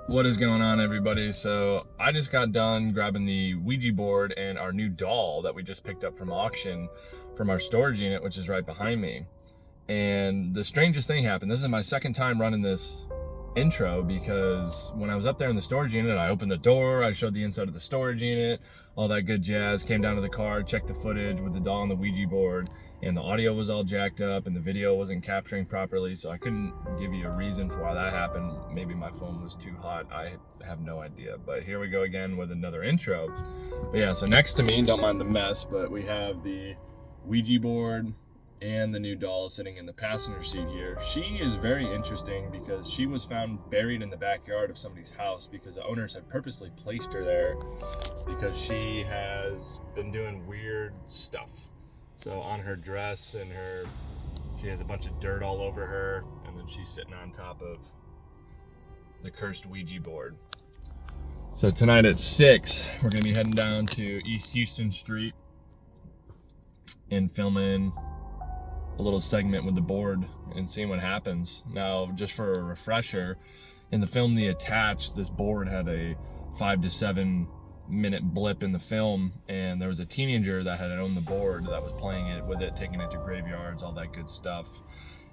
What is going on, everybody? So I just got done grabbing the Ouija board and our new doll that we just picked up from auction from our storage unit, which is right behind me. And the strangest thing happened. This is my second time running this intro, because when I was up there in the storage unit, I opened the door, I showed the inside of the storage unit, all that good jazz, came down to the car, checked the footage with the doll on the Ouija board, and the audio was all jacked up and the video wasn't capturing properly, so I couldn't give you a reason for why that happened. Maybe my phone was too hot, I have no idea. But here we go again with another intro. But yeah, so next to me, don't mind the mess, but we have the Ouija board and the new doll sitting in the passenger seat here. She is very interesting because she was found buried in the backyard of somebody's house because the owners had purposely placed her there because she has been doing weird stuff. So on her dress and she has a bunch of dirt all over her, and then she's sitting on top of the cursed Ouija board. So tonight at 6, we're gonna be heading down to East Houston Street and filming a little segment with the board and seeing what happens. Now, just for a refresher, in the film The Attached, this board had a 5 to 7 minute blip in the film, and there was a teenager that had owned the board that was playing it with it, taking it to graveyards, all that good stuff.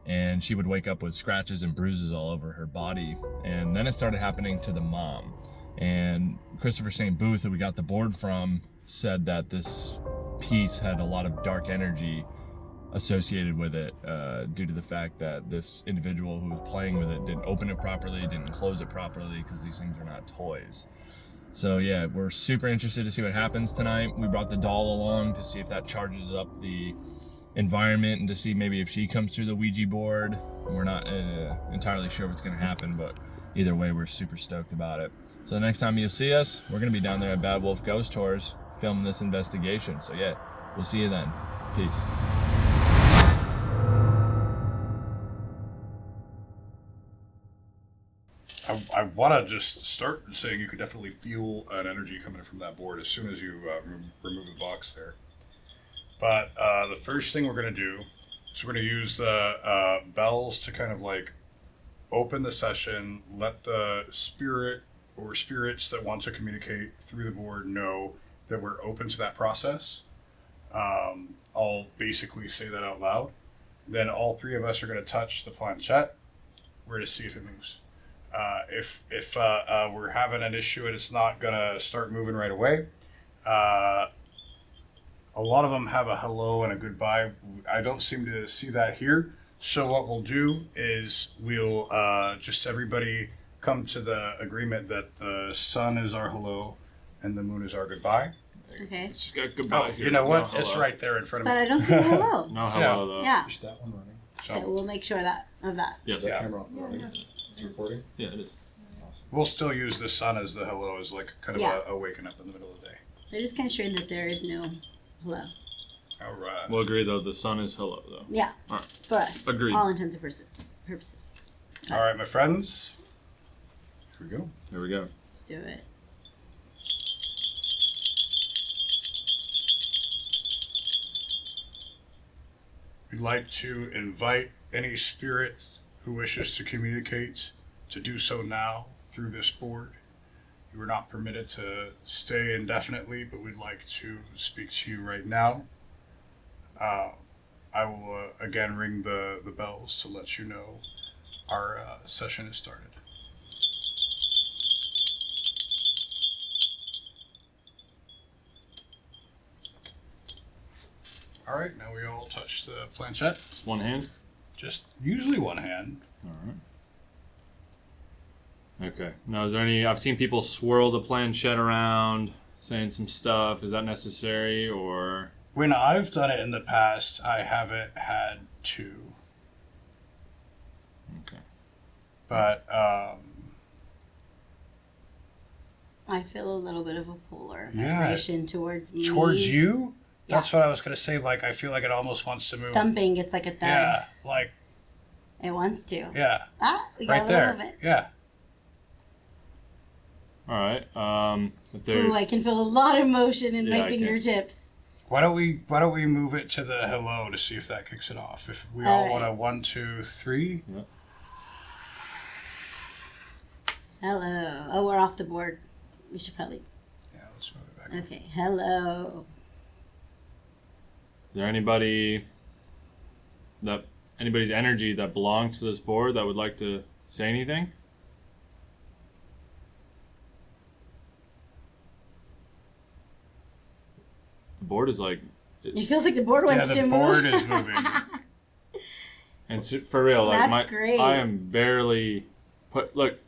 And she would wake up with scratches and bruises all over her body. And then it started happening to the mom. And Christopher St. Booth, who we got the board from, said that this piece had a lot of dark energy associated with it, due to the fact that this individual who was playing with it didn't open it properly, didn't close it properly, because these things are not toys. So yeah, we're super interested to see what happens tonight. We brought the doll along to see if that charges up the environment and to see maybe if she comes through the Ouija board. We're not entirely sure what's going to happen, but either way, we're super stoked about it. So the next time you'll see us, we're going to be down there at Bad Wolf Ghost Tours filming this investigation. So yeah, we'll see you then. Peace. I want to just start saying you could definitely feel an energy coming from that board as soon as you remove the box there. But the first thing we're going to do is we're going to use the bells to kind of like open the session, let the spirit or spirits that want to communicate through the board know that we're open to that process. I'll basically say that out loud. Then all three of us are going to touch the planchette. We're going to see if it moves. If we're having an issue and it's not gonna start moving right away, a lot of them have a hello and a goodbye. I don't seem to see that here. So what we'll do is we'll just everybody come to the agreement that the sun is our hello and the moon is our goodbye. Okay. It's got goodbye here. You know what? No it's hello. right there in front of But me. I don't see the hello. No hello though. Yeah. Push that one running. So we'll make sure of that. Yes. Is that Yeah. camera running? It's recording? Yeah, it is. Awesome. We'll still use the sun as the hello, as like kind of Yeah. a waking up in the middle of the day. It is kind of strange that there is no hello. All right. We'll agree though, the sun is hello though. Yeah. All right. For us. Agreed. All intents and purposes. All right, my friends. Here we go. Here we go. Let's do it. We'd like to invite any spirit who wishes to communicate to do so now through this board. You are not permitted to stay indefinitely, but we'd like to speak to you right now. I will again ring the bells to let you know our session has started. All right, now we all touch the planchette. Just one hand. Just usually one hand. All right. Okay. Now, is there any? I've seen people swirl the planchette around, saying some stuff. Is that necessary, or? When I've done it in the past, I haven't had to. Okay. But I feel a little bit of a polar Yeah. vibration towards me. towards you, Yeah. that's what I was gonna say. Like I feel like it almost wants to move. Thumping, it's like a thud. Yeah, like It wants to. yeah, Ah, we got right a little there. movement. Yeah. All right. If there, Ooh, I can feel a lot of motion in Yeah, my I can. fingertips. Why don't we move it to the hello to see if that kicks it off? If we all All right. want to 1, 2, 3. Yeah. Hello. Oh, we're off the board. We should probably. Yeah, let's move it back. Okay. Hello. Is there anybody's energy that belongs to this board that would like to say anything? The board is like... It feels like the board wants to move. Yeah, the board is moving. And for real, like That's great. I am barely look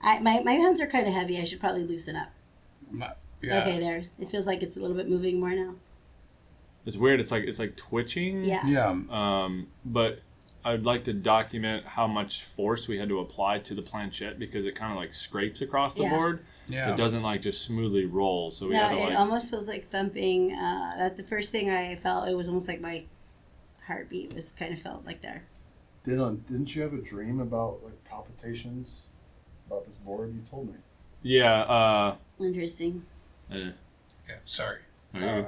my hands are kind of heavy. I should probably loosen up. Yeah. Okay, there. It feels like it's a little bit moving more now. It's weird. It's like twitching. Yeah. Yeah. But I'd like to document how much force we had to apply to the planchette because it kind of like scrapes across the board. Yeah. It doesn't like just smoothly roll. So we had to it almost feels like thumping. That the first thing I felt, it was almost like my heartbeat was kind of felt like there. Didn't you have a dream about like palpitations about this board? You told me. Yeah. Interesting. Yeah. Sorry. Okay.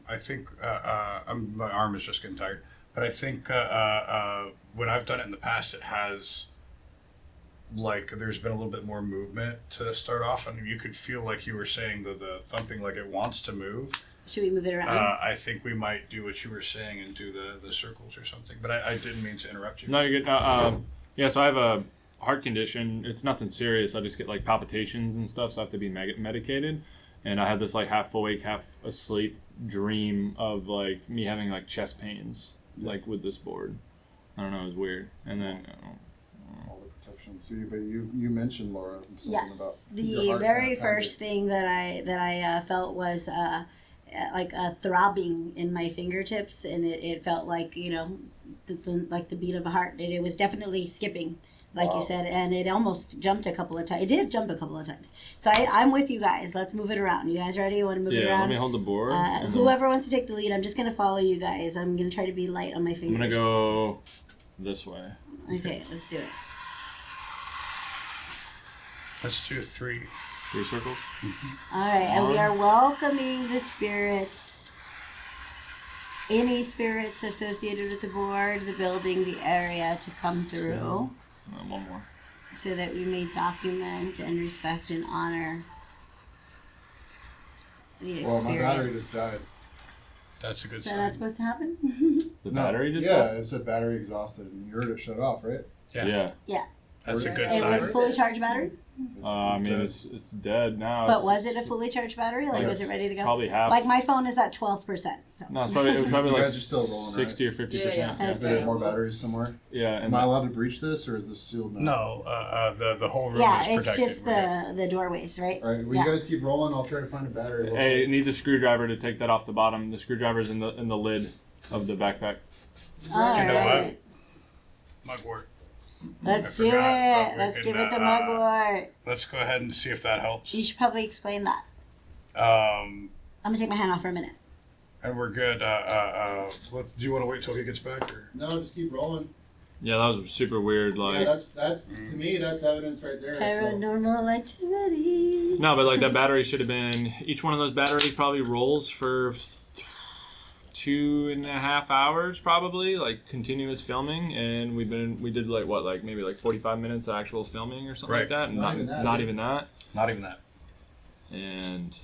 I think my arm is just getting tired. But I think when I've done it in the past, it has, like, there's been a little bit more movement to start off. And you could feel like you were saying the thumping, like it wants to move. Should we move it around? I think we might do what you were saying and do the circles or something. But I didn't mean to interrupt you. No, you're good. Yeah, so I have a heart condition. It's nothing serious. I just get like palpitations and stuff, so I have to be medicated. And I had this like half awake, half asleep dream of like me having like chest pains, like with this board. I don't know, it was weird. And then all the protection. So you mentioned, Laura, something about the very first thing that I felt was like a throbbing in my fingertips, and it felt like, you know, like the beat of a heart. It was definitely skipping, like you said, and it almost jumped a couple of times. It did jump a couple of times. So I'm with you guys. Let's move it around. You guys ready? You want to move it around? Yeah, let me hold the board. Whoever wants to take the lead, I'm just going to follow you guys. I'm going to try to be light on my fingers. I'm going to go this way. Okay, let's do it. Let's do 3. 3 circles? All right, and we are welcoming the spirits. Any spirits associated with the board, the building, the area to come through. One more. So that we may document and respect and honor the experience. Well, my battery just died. That's a good Is that sign. not supposed to happen? The battery just Yeah, died? it said battery exhausted, and you heard it shut off, right? Yeah. Yeah. That's a good It was a sign. fully charged battery? I mean, dead. it's dead now. But was it a fully charged battery? Like, Like, was it ready to go? Probably half. Like, my phone is at 12%. So. No, it was probably You like guys are still rolling, 60 or 50%. Yeah. Is there more batteries somewhere? Yeah, Am and I allowed to breach this, or is this sealed now? No, the whole room Yeah, is it's protected. just the doorways, right? All right, will you guys keep rolling? I'll try to find a battery. hey, it needs a screwdriver to take that off the bottom. The screwdriver's in the lid of the backpack. All You know what? right. Mugwort. Let's I do forgot, but it. we Let's can, give it the mugwort. Let's go ahead and see if that helps. You should probably explain that. Um, I'm going to take my hand off for a minute. and we're good. Do you want to wait till he gets back? Or? No, just keep rolling. Yeah, that was super weird. Like, Yeah, that's to me, that's evidence right there. Paranormal activity. no, but like that battery should have been. Each one of those batteries probably rolls for 2.5 hours, probably, like continuous filming, and we did like what, like maybe like 45 minutes of actual filming or something like that, and not even that. Not even that. And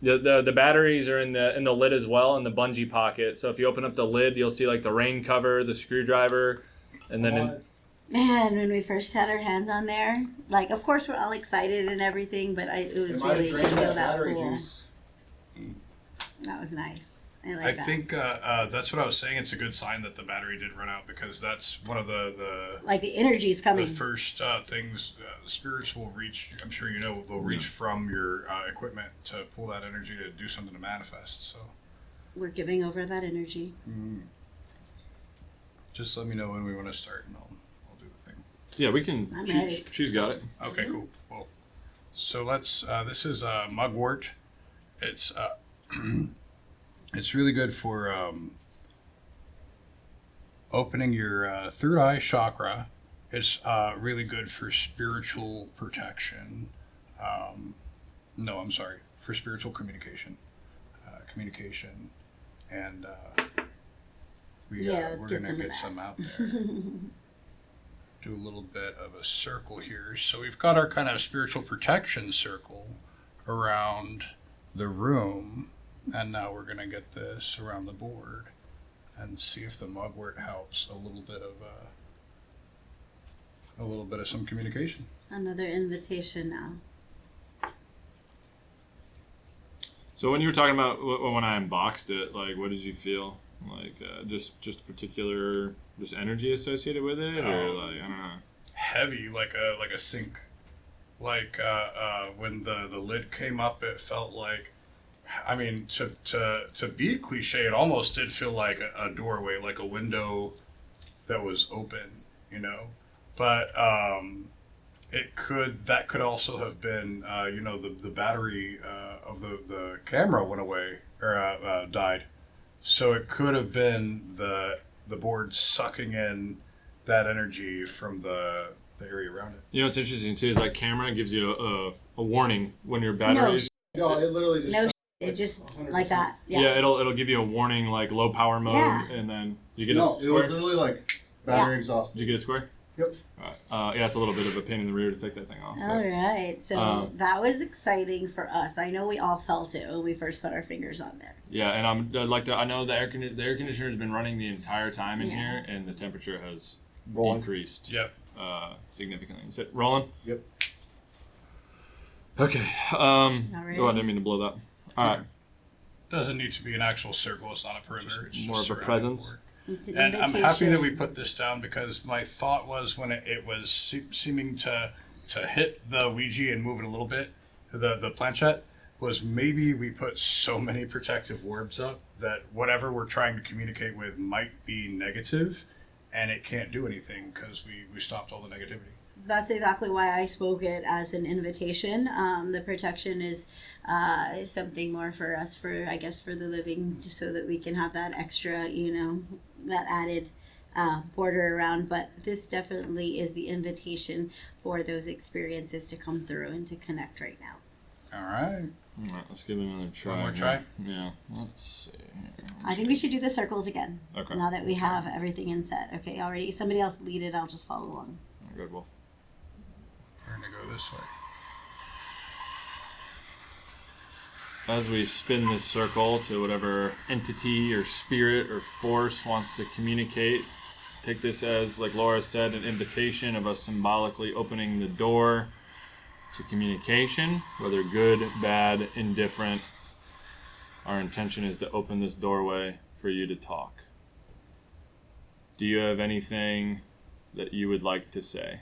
the batteries are in the lid as well, in the bungee pocket. So if you open up the lid, you'll see like the rain cover, the screwdriver, and then Man, when we first had our hands on there, like, of course we're all excited and everything, but it was really to feel that cool. That was nice. I like that. I think that's what I was saying. It's a good sign that the battery did run out, because that's one of the like the energy's coming. The first things spirits will reach. I'm sure you know, they'll reach from your equipment to pull that energy to do something to manifest. So we're giving over that energy. Just let me know when we want to start, and I'll do the thing. yeah, we can. I'm ready. She's got it. Okay, cool. Well, so let's. This is mugwort. It's it's really good for opening your third eye chakra. It's really good for spiritual protection. No, I'm sorry, for spiritual communication. And let's we're get gonna some of get that. some out there. do a little bit of a circle here. So we've got our kind of spiritual protection circle around the room, and now we're going to get this around the board and see if the mugwort helps a little bit of some communication. Another invitation now. So when you were talking about when I unboxed it, like, what did you feel? Like, just particular, just energy associated with it, or like, I don't know. Heavy, like a sink. Like when the lid came up, it felt like, I mean, to be a cliche, it almost did feel like a doorway, like a window that was open, you know. But that could also have been, the battery of the camera went away or died, so it could have been the board sucking in that energy from the area around it. You know what's interesting too is like camera gives you a warning when your battery. No, it literally just. No, shut, it just 100%. like that. Yeah. Yeah, it'll give you a warning like low power mode, Yeah. and then you get No, a it square. was literally like battery Did exhausted. you get a square? Yep. All right. Yeah, it's a little bit of a pain in the rear to take that thing off. All but- right. So that was exciting for us. I know we all felt it when we first put our fingers on there. Yeah, and I know the air conditioner has been running the entire time in here, and the temperature has Rolling. decreased. Yep. Significantly. Is it rolling? Yep. Okay. Alright. Oh, I didn't mean to blow that. All right. Doesn't need to be an actual circle. It's not a perimeter. It's more just of a surrounding presence. board. It's an And I'm invitation. happy that we put this down, because my thought was when it was seeming to hit the Ouija and move it a little bit, the planchette, was maybe we put so many protective orbs up that whatever we're trying to communicate with might be negative, and it can't do anything because we stopped all the negativity. That's exactly why I spoke it as an invitation. The protection is something more for us, for the living, just so that we can have that extra, that added border around. But this definitely is the invitation for those experiences to come through and to connect right now. All right. All right, let's give it another try. One more here. try? Yeah. Let's see. Here. I think we should do the circles again. Okay. Now that we have everything in set. Okay, already. Somebody else lead it. I'll just follow along. Good, Wolf. We're going to go this way. As we spin this circle to whatever entity or spirit or force wants to communicate, take this as, like Laura said, an invitation of us symbolically opening the door to communication, whether good, bad, indifferent. Our intention is to open this doorway for you to talk. Do you have anything that you would like to say?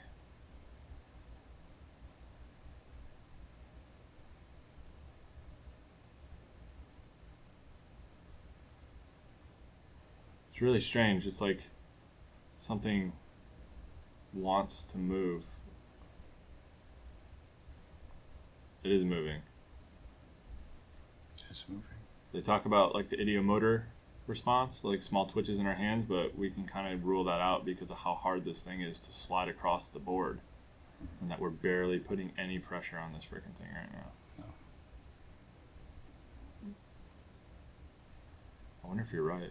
It's really strange. It's like something wants to move. It is moving. It's moving. They talk about like the ideomotor response, like small twitches in our hands, but we can kind of rule that out because of how hard this thing is to slide across the board, and that we're barely putting any pressure on this freaking thing right now. No. I wonder if you're right.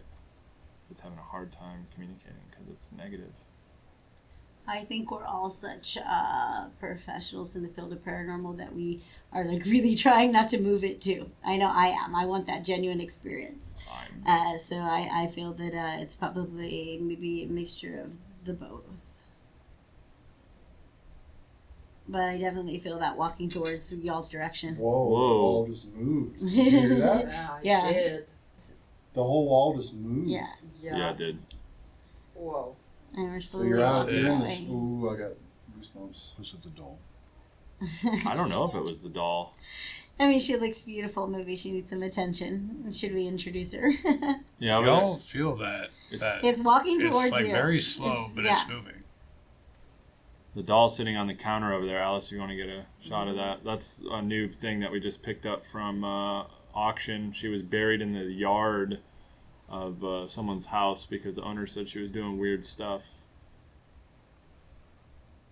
It's having a hard time communicating because it's negative. I think we're all such professionals in the field of paranormal that we are like really trying not to move it too. I know I am. I want that genuine experience. So I feel that it's probably maybe a mixture of the both. But I definitely feel that walking towards y'all's direction. Whoa, Whoa. the wall just moved. Did you hear that? Yeah, I Yeah. did. The whole wall just moved. Yeah. Yeah, it did. Whoa. And we're So slowly you're out, walking you're in that this. way. Ooh, I got goosebumps. Was it the doll? I don't know if it was the doll. I mean, she looks beautiful. Maybe she needs some attention. Should we introduce her? Yeah, Y'all feel that? It's- It's walking towards It's like you. very slow, but yeah. it's moving. the doll sitting on the counter over there. Alice, you want to get a shot of that? That's a new thing that we just picked up from auction. She was buried in the yard of someone's house because the owner said she was doing weird stuff.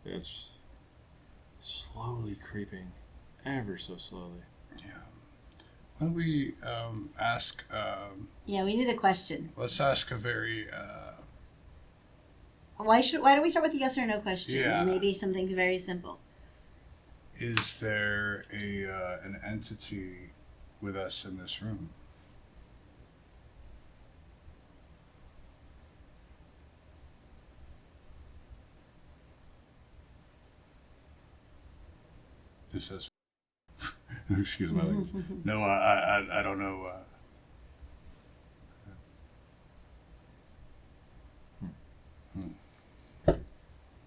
It's slowly creeping, ever so slowly. Yeah. Why don't we ask? Yeah, we need a question. Let's ask a very Why don't we start with a yes or no question? Yeah. Maybe something very simple. Is there an entity with us in this room? It says, excuse my language. No, I don't know.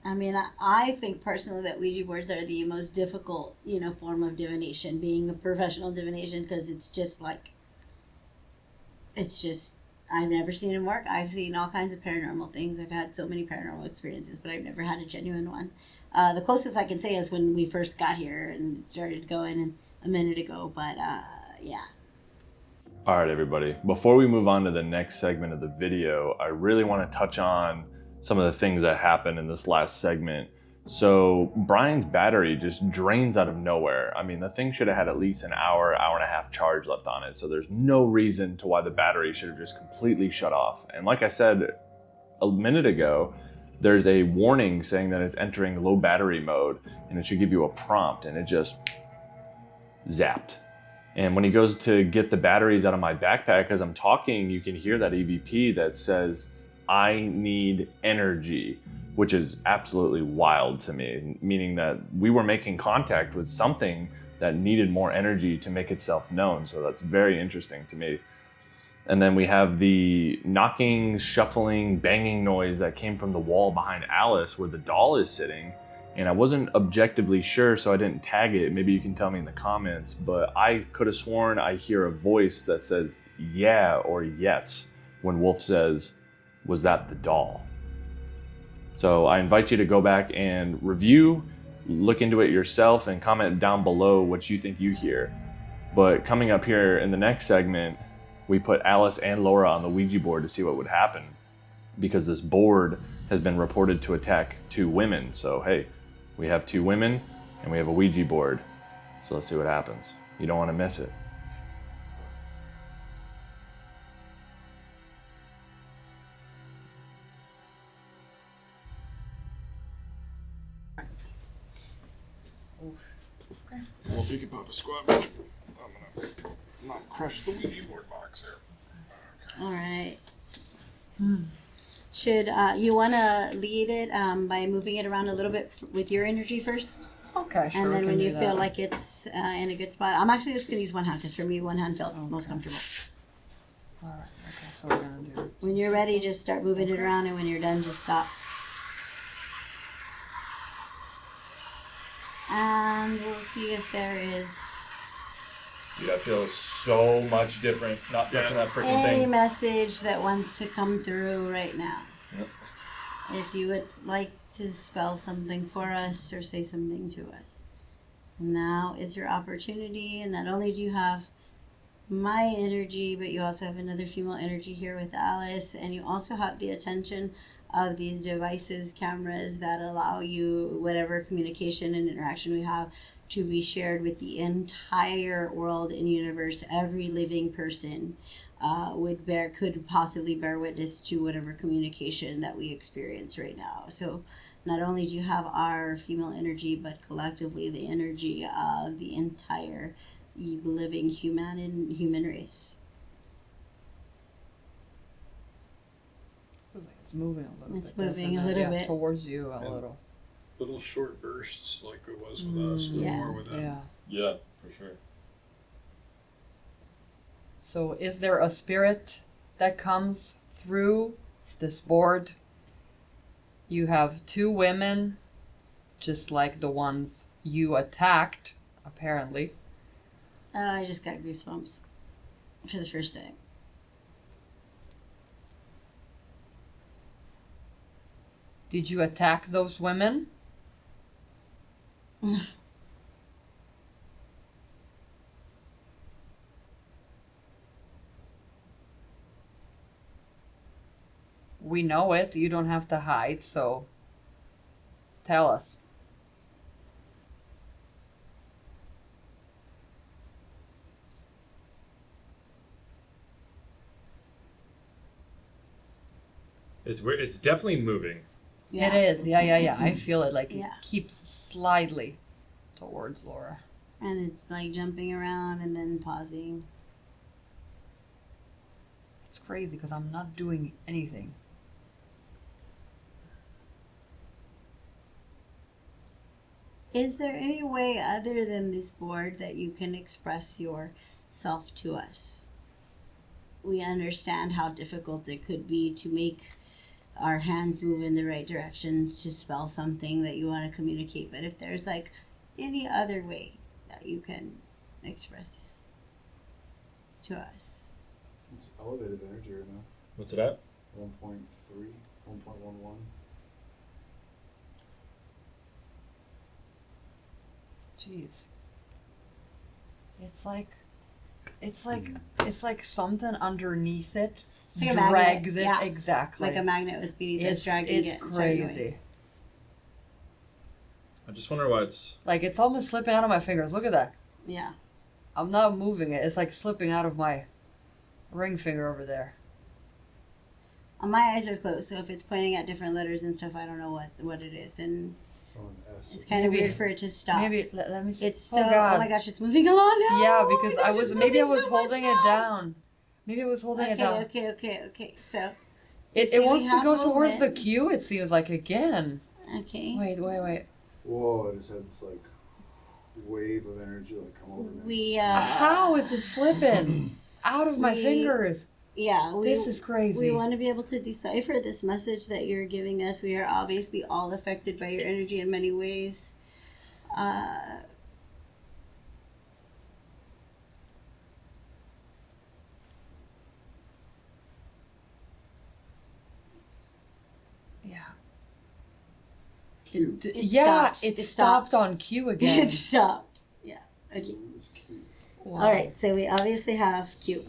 I mean, I think personally that Ouija boards are the most difficult, form of divination, being a professional divination, because it's just, I've never seen them work. I've seen all kinds of paranormal things. I've had so many paranormal experiences, but I've never had a genuine one. The closest I can say is when we first got here and started going a minute ago, but yeah. All right, everybody. Before we move on to the next segment of the video, I really want to touch on some of the things that happened in this last segment. So Brian's battery just drains out of nowhere. I mean, the thing should have had at least an hour and a half charge left on it. So there's no reason to why the battery should have just completely shut off. And like I said a minute ago, there's a warning saying that it's entering low battery mode, and it should give you a prompt, and it just zapped. And when he goes to get the batteries out of my backpack as I'm talking, you can hear that EVP that says, "I need energy," which is absolutely wild to me, meaning that we were making contact with something that needed more energy to make itself known. So that's very interesting to me. And then we have the knocking, shuffling, banging noise that came from the wall behind Alice where the doll is sitting. And I wasn't objectively sure, so I didn't tag it. Maybe you can tell me in the comments, but I could have sworn I hear a voice that says yeah or yes when Wolf says, "Was that the doll?" So I invite you to go back and review, look into it yourself, and comment down below what you think you hear. But coming up here in the next segment, we put Alice and Laura on the Ouija board to see what would happen, because this board has been reported to attack 2 women. So hey, we have 2 women and we have a Ouija board. So let's see what happens. You don't want to miss it. Well, if you could pop a squat, I'm gonna not crush the Ouija board box here. All right. Should you want to lead it by moving it around a little bit with your energy first? Okay, sure. And then we when can you do feel that. like it's in a good spot, I'm actually just going to use one hand, because for me, one hand felt most comfortable. All right. Okay. So we're gonna do. When you're ready, just start moving it around, and when you're done, just stop. And we'll see if there is Dude, I feel so much different not touching that freaking any thing. message that wants to come through right now. Yep. If you would like to spell something for us or say something to us, now is your opportunity. And not only do you have my energy, but you also have another female energy here with Alice, and you also have the attention of these devices, cameras that allow you whatever communication and interaction we have to be shared with the entire world and universe. Every living person could possibly bear witness to whatever communication that we experience right now. So not only do you have our female energy, but collectively the energy of the entire living human race. It's moving a little It's bit. moving a doesn't it? little Yeah, bit. towards you a Yeah. little. Little short bursts like it was with us, but Yeah. more with them. Yeah. Yeah, for sure. So is there a spirit that comes through this board? You have 2 women, just like the ones you attacked, apparently. I just got goosebumps for the first time. Did you attack those women? We know it. You don't have to hide, so tell us. It's weird. It's definitely moving. Yeah. It is. Yeah. I feel it like Yeah. it keeps slightly towards Laura. And it's like jumping around and then pausing. It's crazy because I'm not doing anything. Is there any way other than this board that you can express yourself to us? We understand how difficult it could be to make our hands move in the right directions to spell something that you want to communicate. But if there's like any other way that you can express to us. It's elevated energy right now. What's it at? 1.3, 1.11. Jeez. It's like something underneath it Like a magnet, drags it yeah. exactly. Like a magnet was beneath us dragging it's it. and starting crazy. away. I just wonder why it's. Like it's almost slipping out of my fingers. Look at that. Yeah. I'm not moving it. It's like slipping out of my ring finger over there. My eyes are closed, so if it's pointing at different letters and stuff, I don't know what it is, and It's on an S. it's kind of Maybe- weird for it to stop. Maybe let me see. It's so. oh God. Oh my gosh, it's moving along now. Yeah, Oh my because gosh, I was it's maybe I moving was so much holding it now. down. Maybe I was holding it down. Okay. So It see, we wants to have go towards the movement. Q. It seems like again. okay. Wait. Whoa, I just had this like wave of energy like come over me. We How is it slipping out of my we- fingers? yeah. This is crazy. We want to be able to decipher this message that you're giving us. We are obviously all affected by your energy in many ways. Yeah. Cute. It yeah, stopped. it It stopped stopped. on Q again. It stopped. Yeah. Okay. It's cute. Wow. All right. So we obviously have Q.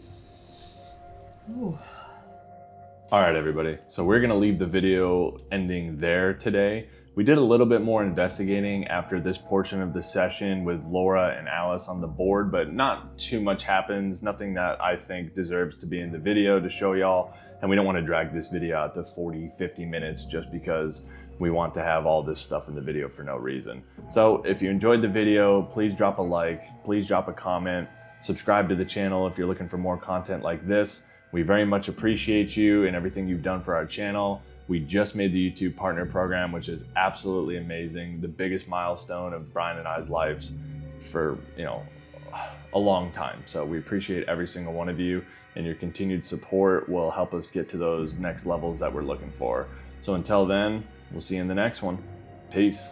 Ooh. All right, everybody. So we're gonna leave the video ending there today. We did a little bit more investigating after this portion of the session with Laura and Alice on the board, but not too much happens. Nothing that I think deserves to be in the video to show y'all. And we don't want to drag this video out to 40, 50 minutes just because we want to have all this stuff in the video for no reason. So if you enjoyed the video, please drop a like, please drop a comment, subscribe to the channel if you're looking for more content like this. We very much appreciate you and everything you've done for our channel. We just made the YouTube Partner Program, which is absolutely amazing. The biggest milestone of Brian and I's lives for, a long time. So we appreciate every single one of you, and your continued support will help us get to those next levels that we're looking for. So until then, we'll see you in the next one. Peace.